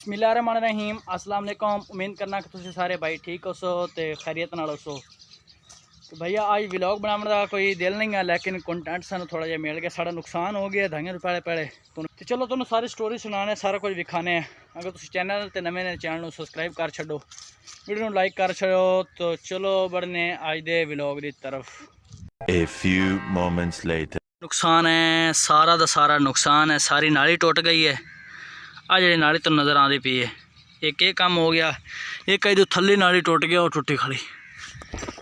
बिस्मिल्लाहिर्रहमानिर्रहीम अस्सलाम वालेकुम। उम्मीद करना कि तुम सारे भाई ठीक हो सो तो खैरियत नाल हो। तो भैया आज व्लॉग बनाने का कोई दिल नहीं है, लेकिन कंटेंट सानू थोड़ा जिहा मिल गया। साड़ा नुकसान हो गया धाइयां तो पहले तो चलो तुम सारी स्टोरी सुनाने, सारा कुछ दिखाने। अगर तुम चैनल ते नवे ने चैनल को सबसक्राइब कर छो, वीडियो को लाइक कर छो। तो चलो बढ़ने आज दे व्लॉग की तरफ। A few moments later. नुकसान है सारा का सारा नुकसान है। सारी नाली टुट गई है। आ जी नाली तो नज़र आती पई है। एक ये काम हो गया, एक जो थल्ली नाली टुट गया, वो टुटी खड़ी।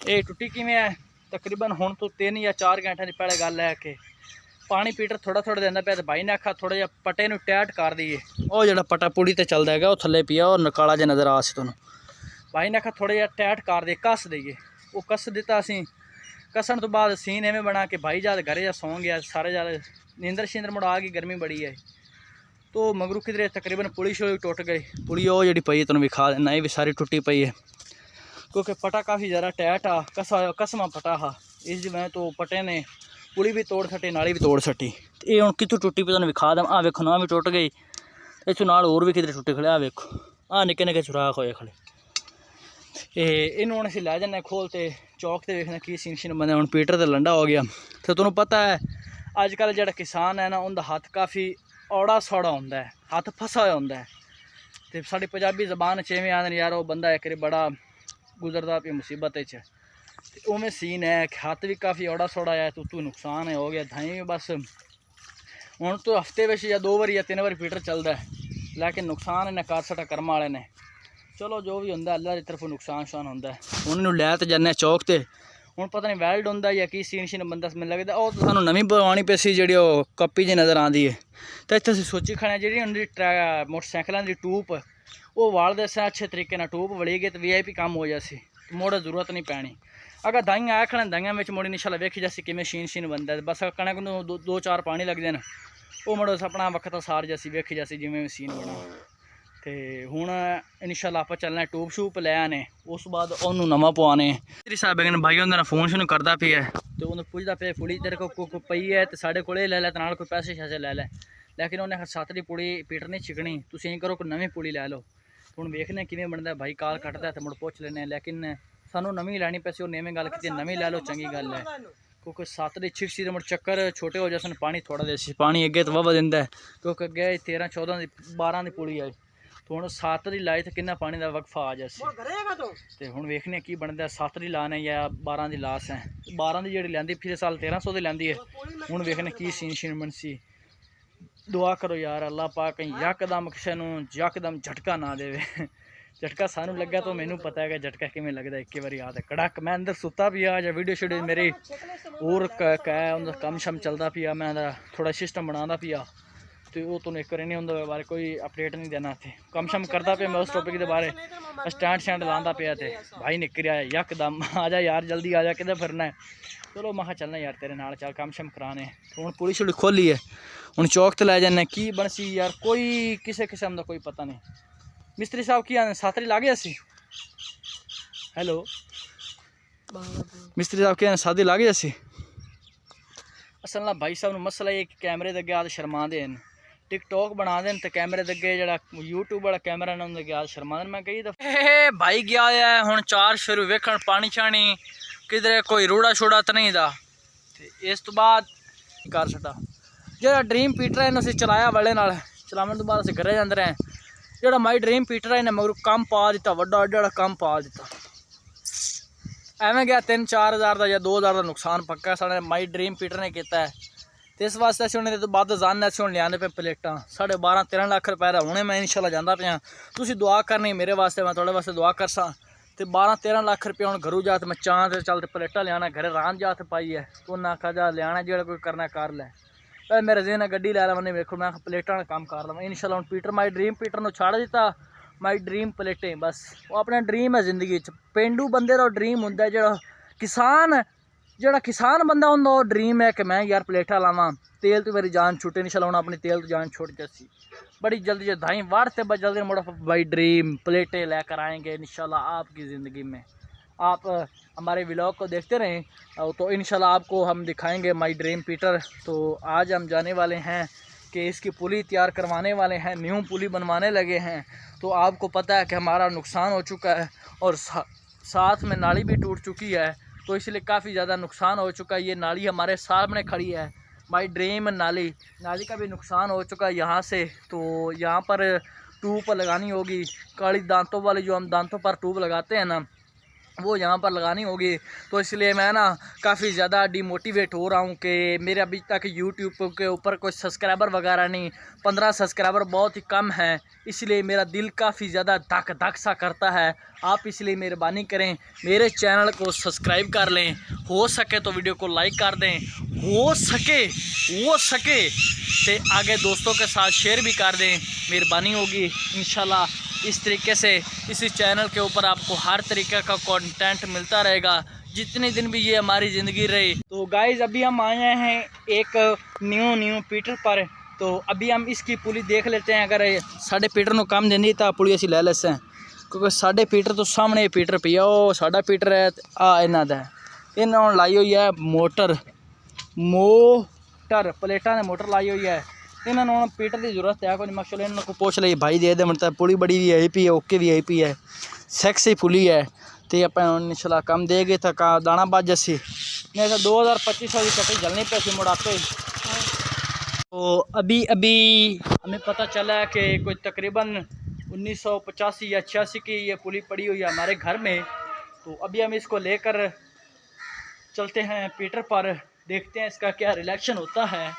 ये टुटी किवें है, तकरीबन हुण तो 3 या 4 घंटे की पहले गल है कि पानी पीटर थोड़ा थोड़ा देंदा पिया। भाई ने आखा थोड़ा जिहा पटे नूं टाइट कर दईए। वो जिहड़ा पटा पुड़ी ते चलदा है वो थल्ले पिया और नकाला जिहा नज़र आ सी तुहानूं। भाई ने आखा थोड़ा जिहा टाइट कर दे, कस दईए। वो कस दिता असीं। कसण तो बाद सीन एवें बना कि भाई जद घरे जा सौ गया, सारे जद नींदर शींदर मुड़ आ गई, गर्मी बड़ी है। तो मगरू किधरे तकरीबन पुली शुली टुट गई। पुली वो जी पई तुम विखा देना, ये भी सारी टुटी पई है क्योंकि पटा काफ़ी ज़्यादा टाइट आ, कसमा पटा हा। इस वजह तो पटे ने पुली भी तोड़ सटी, नाली भी तोड़ सटी। ये हूँ कितों टुटी पई तुम विखा दें। आ वेखो ना भी टुट गई, इतों नाल होर भी किधरे टुटे खड़े। आ वेखो आ निक्के निक्के सुराख होए खड़े। इन्होंने असीं लै जाने खोल ते चौक ते वेखने की सीन शीन बने। हुण पीटर ते लंडा हो गया। तो तुहानूं पता है अजकल जिहड़ा किसान है ना, उनका हत्थ काफ़ी औड़ा सौड़ा होंदा है, हत्थ फसा होया होंदा है। तो साडी पंजाबी जबान च इवें आखदे यार वो बंदा एक बड़ा गुजरदा पिया मुसीबत च। ते उवें सीन है, हत्थ भी काफ़ी औड़ा सौड़ा है। तो नुकसान है हो गया। धाई भी बस हुण तो हफ्ते विच या 2 बारी या 3 बारी पीटर चलदा है, लेकिन नुकसान इन्हें कर सटा कर्म वाले ने। चलो जो भी होंदा अल्लाह की तरफों नुकसान शान होंदा है। हुण इहनूं लै ते जन्ने चौक ते। हुण पता नहीं वैल्ड होंदा या की सीन शीन बंदा मैनूं लगदा वो तो सानूं नवीं पवानी पैसी जिहड़ी वो कप्पी जी नज़र आंदी है। तो इत्थे असीं सोची खड़े जिहड़ी उंदी मोटरसाइकिलों की टूप वो वालदे से अच्छे तरीके नाल टूप वड़ी गई तो VIP काम हो जासी, मोड़ जरूरत नहीं पैनी। अगर दाइयां आए खड़े दाइयां में मुड़ी इंशाल्लाह वेखी जासी किवें शीन शीन बनदा है। बस कणक नूं 2-4 पानी लग जान, वो मुड़ अपना वक्त सार जासी वेखी जासी जिवें सीन बना। तो हुण इंशाल्लाह आप चलना टूब शूप लै आने, उस बाद उन्होंने नवा पवाने। मेरी साहब भाई उन्होंने फोन शोन करता पिया तो उन्हें पुछदा पे पुड़ी तेरे को पई है तो साढ़े को ले लै, नाल कोई पैसे शैसे लै लै। लेकिन उन्हें सत्त दी पुड़ी पीटर नहीं छिकनी, तुसीं करो कोई नवीं पुड़ी लै लो। हुण वेखने किवें बनदा भाई, काल कटदा तो मुड़ पुछ लैने। लेकिन सानूं नवीं लैनी पैसी, उन्हें इवें गल कीती नवीं लै लो चंगी गल है। क्योंकि सत्त दी छिकसी तो मुड़ चक्कर छोटे हो जासन, पानी थोड़ा देसी पानी अगे तो वावा दिंदा है। क्योंकि अगे 13-14 दी 12 दी पुड़ी आई तो हुण 7 दी लाई तो किन्ना पानी का वक्फा आ जासी। तो हुण वेखने की बनता, 7 दी लाने या 12 दी लास है। 12 दी जिहड़ी लैंदी पिछले साल 1300 दी लैंदी है। हुण वेखने की सीन शीन बनसी। दुआ करो यार अल्लाह पाक कहीं यकदम किसी नूं यकदम झटका ना देवे। झटका सानू लग्या तो मैनू पता है कि झटका किवें लगदा। एक बारी आ कड़क मैं अंदर सुता पिया या वीडियो शीडियो मेरी और कम शम चलता पिया, मैं थोड़ा सिस्टम बनाता पिया। तो वो तुम एक बार नहीं उनके बारे कोई अपडेट नहीं देना थे, कम शम करता पे मैं उस टॉपिक के बारे स्टैंड शैंड लाता पे थे। भाई निकल आया यकदम, आ जा यार जल्दी आ जा, किधर फिरना है। चलो मैं चलना यार तेरे नाल, चल कम शम कराने। तो हूँ पुलिस शुली खोली है, हूँ चौक तो लै जाने की बनसी यार, कोई किसी किस्म का कोई पता नहीं। मिस्त्री साहब की आने सातरी ला गया सी। हेलो मिस्त्री साहब की आने सादी ला गया सी। असल ना भाई साहब मसला ये कैमरे के अगे आद शर्मा दे, टिकटॉक बना देन तो कैमरे के अगे जरा यूट्यूब वाला कैमरा ना उनके आद शर्मा देन। मैं कई दफा भाई गया है हुण 4 शुरू वेखण पानी छानी किधरे कोई रूड़ा छूड़ा तो नहीं दा। इस तो बाद कर सटा जो ड्रीम पीटर है इन्हें चलाया वाले नाल, चलाने तो बाद अस घरे जाते रहे। जो माई ड्रीम पीटर है इन्हें मगर कम पा दिता, वड्डा वड्डा कम पा दिता। एवें गया 3-4 हज़ार का या 2 हज़ार का नुकसान पक्का साढ़े माई ड्रीम पीटर ने किया है। तो इस वास्ते अस तो बद जान अस हूँ लिया पे प्लेटा 12.5-13 लाख रुपए का। हूँ मैं इंशाल्लाह जाता पाया, तुम दुआ करनी मेरे वास्ते, मैं थोड़े वास्ते दुआ कर सा। तो 12-13 लाख रुपये हूँ घरों जा मैं चाह तो चल प्लेटा लिया घरे रान जात पाई है। तो उन्हें आखा जा लिया जो कोई करना कर लै। मेरे जेन गड्डी लै ला मैंने वेखो मैं प्लेटा का काम कर लवा इंशाल्लाह। हूँ पीटर माई ड्रीम पीटर को छड़ दिता, माई ड्रीम प्लेटें बस वो अपना ड्रीम है जिंदगी। पेंडू बंदे का ड्रीम होंगे, जो किसान बंदा होंगे वो ड्रीम है कि मैं यार प्लेटा लावा, तेल तो मेरी जान छुटे इंशाल्लाह। अपनी तेल तो जान छुट जाती बड़ी जल्दी, जो धाई वाड़ते बस जल्दी मुड़ा भाई ड्रीम प्लेटें लेकर आएंगे इंशाल्लाह आपकी ज़िंदगी में। आप हमारे व्लॉग को देखते रहें तो इंशाल्लाह आपको हम दिखाएंगे माई ड्रीम पीटर। तो आज हम जाने वाले हैं कि इसकी पुली तैयार करवाने वाले हैं, न्यू पुली बनवाने लगे हैं। तो आपको पता है कि हमारा नुकसान हो चुका है और साथ में नाली भी टूट चुकी है, तो इसलिए काफ़ी ज़्यादा नुकसान हो चुका है। ये नाली हमारे सामने खड़ी है, माई ड्रीम नाली का भी नुकसान हो चुका है यहाँ से। तो यहाँ पर ट्यूब लगानी होगी, काली दांतों वाली जो हम दांतों पर ट्यूब लगाते हैं ना, वो यहाँ पर लगानी होगी। तो इसलिए मैं ना काफ़ी ज़्यादा डिमोटिवेट हो रहा हूँ कि मेरे अभी तक यूट्यूब के ऊपर कोई सब्सक्राइबर वगैरह नहीं, 15 सब्सक्राइबर बहुत ही कम हैं, इसलिए मेरा दिल काफ़ी ज़्यादा धक धक सा करता है। आप इसलिए मेहरबानी करें, मेरे चैनल को सब्सक्राइब कर लें, हो सके तो वीडियो को लाइक कर दें, हो सके तो आगे दोस्तों के साथ शेयर भी कर दें, मेहरबानी होगी। इंशाल्लाह इस तरीके से इसी चैनल के ऊपर आपको हर तरीके का कंटेंट मिलता रहेगा जितने दिन भी ये हमारी ज़िंदगी रही। तो गाइज़ अभी हम आए हैं एक न्यू पीटर पर, तो अभी हम इसकी पुली देख लेते हैं। अगर साढ़े पीटर को काम देनी तो पुली असी ले लेते हैं, क्योंकि साढ़े पीटर तो सामने पीटर पिया, वो साढ़ा पीटर है आ इन्हों का। इन्होंने लाई हुई है मोटर प्लेटा ने मोटर लाई हुई है। इन्होंने हम पीटर की जरूरत है कोई, मैं चलो इन्होंने को पूछ ली, भाई दे मतलब पुली बड़ी VIP है, ओके VIP है, सैक्सी पुली है। तो आप इंशाल्लाह कम देगे तो दाना बाज जैसी नहीं तो 2025 की कटी जलनी पैसी मुड़ाते। तो अभी हमें पता चला है कि कोई तकरीबन 1985 या 86 की ये पुली पड़ी हुई है हमारे घर में। तो अभी हम इसको लेकर चलते हैं पीटर पर, देखते हैं इसका क्या रिएक्शन होता है।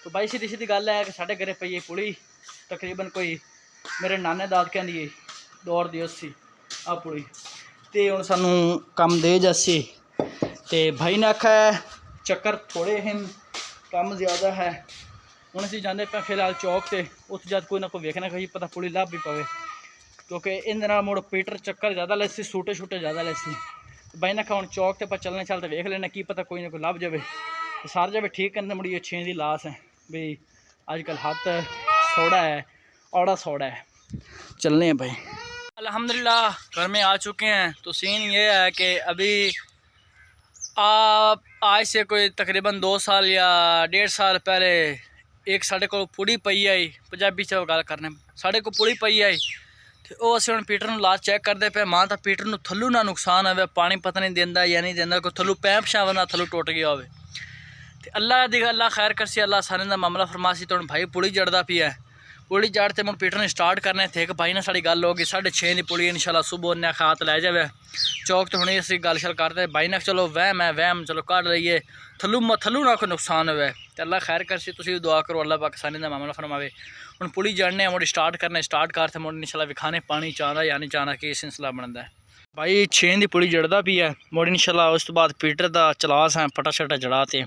तो भाई सीधी गल है कि साढ़े घरे पई ये पुली तकरीबन कोई मेरे नाने दादकों की दौर दी सी आ पुली, तो हुण सानू कम दे जैसी। तो भाई ने आखा है चक्कर थोड़े हैं, कम ज़्यादा है। हुण असीं जांदे पे फिलहाल चौक से, उस जद कोई ना कोई वेखना कहीं पता पुली लभ भी पवे, क्योंकि इन मुड़ पीटर चक्कर ज़्यादा लैसी, सूटे ज़्यादा लैसी। भाई ने आखा हुण चौक से पर चलने चलते वेख लेना की पता कोई ना कोई लभ जाए, तो सार जाए ठीक करने मुड़ी। ये 6 की लाश है भाई, आजकल हाथ सोड़ा है, औड़ा सोड़ा है। चलने हैं भाई। अल्हम्दुलिल्लाह घर में आ चुके हैं। तो सीन ये है कि अभी आज से कोई तकरीबन 2 साल या 1.5 साल पहले एक साढ़े को पुड़ी पई आई, पंजाबी च गल करने, साढ़े को पुड़ी पई आई। तो वो असीं हुण पीटर नूं लाश चैक करते पे, मां तो पीटर नूं थल्लों ना नुकसान होवे, पानी पता नहीं देंदा या नहीं देंदा, कोई थल्लों पैप शाव ना थल्लों टुट गया होवे। अल्लाह खैर करसी, अल्लाह सारे का मामला फरमासी। तो भाई पुली जड़दा पिया, पुली जड़ते मुझे पीटर ने स्टार्ट करने थे कि भाई ना साड़ी गल होगी 6:30 की पुली इंशाल्लाह सुबह उन्हें खात लै जावे चौक। तो हुणे असीं गल शल करते भाई ने चलो वहम है वहम चलो कढ़ लईए, थल्लू ना कोई नुकसान होवे। तो अल्लाह खैर करसी, तुसीं दुआ करो अल्लाह पाक सारे का मामला फरमावे। हुण पुली जड़ने मुझे स्टार्ट करते मुझे इंशाल्लाह विखाने पानी चाहता या नहीं चाहता कि सिलसिला बनता है। भाई 6 की पुली जड़दा पी है मुड़ इंशाल्लाह। उस तो बाद पीटर का चलास है पटा शटा जड़ाते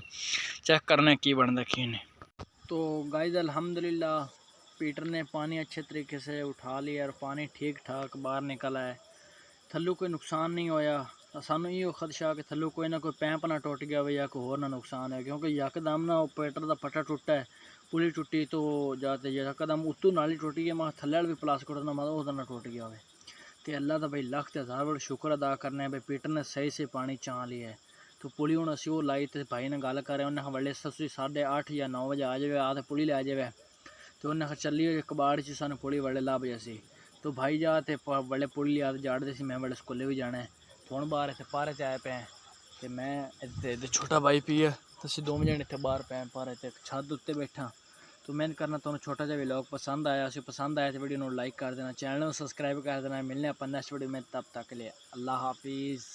चेक करने की बनता की नहीं। तो गाइस अल्हम्दुलिल्लाह पीटर ने पानी अच्छे तरीके से उठा लिया और पानी ठीक ठाक बाहर निकला है, थल्लू कोई नुकसान नहीं होया। सानू यो खदशा कि थल्लू कोई ना कोई पैंप ना टुट गया या कोई होर ना नुकसान है, क्योंकि यकदम ना पीटर का पटा टुटा है, पुली टुटी तो जाते यकदम उत्तू नाली टुट गई, मैं थल्ले भी प्लास्टिक टुटना मतलब उधर ना टुट गया हो। तो अल्लाह का भाई लख हज़ार बड़े शुक्र अदा करने भाई पीटर ने सही से पानी चाह लिया है। तो पुली हूँ असी वो लाई तो भाई ने गल कर उन्हें बड़े 8:30 या 9 बजे आ जाए आ तो पुली लै जाए। तो उन्हें चलिए कबाड़ च सानू पुली बड़े लभ जैसी। तो भाई जा तो बड़े पुली लिया जाड़ते सी, मैं बड़े स्कूले भी जाना है। तो हूँ बाहर इतने पारे च आए पे हैं, तो मैं इतने छोटा भाई पी है, तो असीं 2 जने इतने बाहर पे पारे च छत उत्ते बैठा। तो मैं करना तुहानू छोटा जा व्लॉग पसंद आया, पसंद आया तो वीडियो को लाइक कर देना, चैनल को सब्सक्राइब कर देना। मिलने अपन नेक्स्ट वीडियो में, तब तक के लिए अल्लाह हाफिज़।